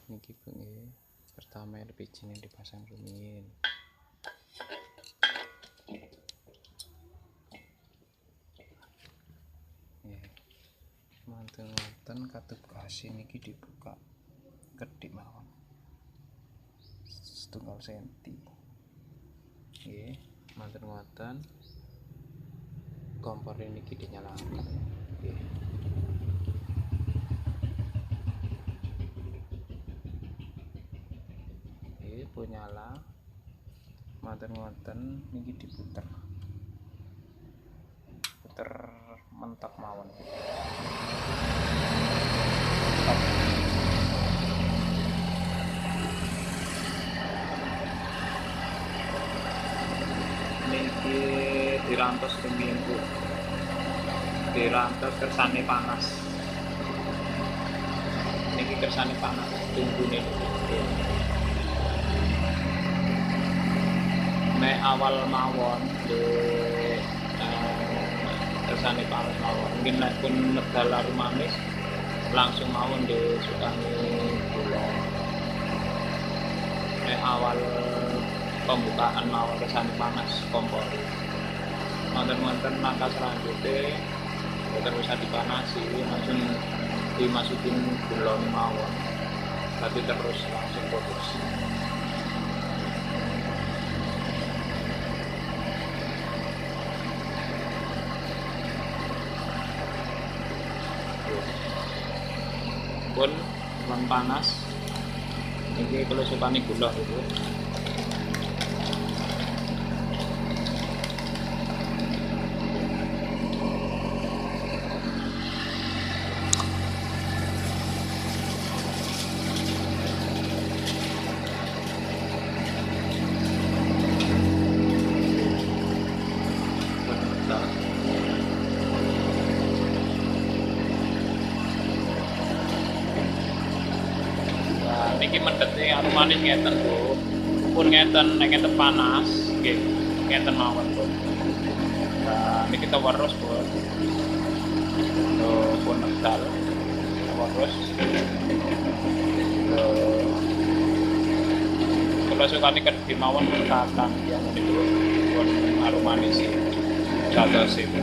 Niki bengi pertama LPG-nya dipasang rumiyin. Manten-manten katup gas niki dibuka kedhik mawon 1/2 senti. Nggih, manten-manten kompor niki dinyalakan. Nggih. Pun nyala, manten-manten niki diputer mentok mawon. Niki dirantos seminggu, dirantos kersane panas. Niki kersane panas, tunggune. Nek awal mawon di kersane panas mawon. Mungkin nek pun medal arum manis langsung mawon disukani gula. Nek awal pembukaan mawon kersane panas kompor. Manten-manten langkah selanjutnya boten usah dipanasi, langsung dimasukin gula mawon. Tapi terus langsung produksi. Pun panas ini kelusukane gula itu. Niki mendete arum manis ngeten, Bu. Pun ngeten, nek ngeten panas, nggih. Ngeten mawon, Bu. Nah, niki kita waros, Bu. Pun medal. Waros. Kalau sukane kedhi mawon kakang yang niku pun arum manis. Dados itu.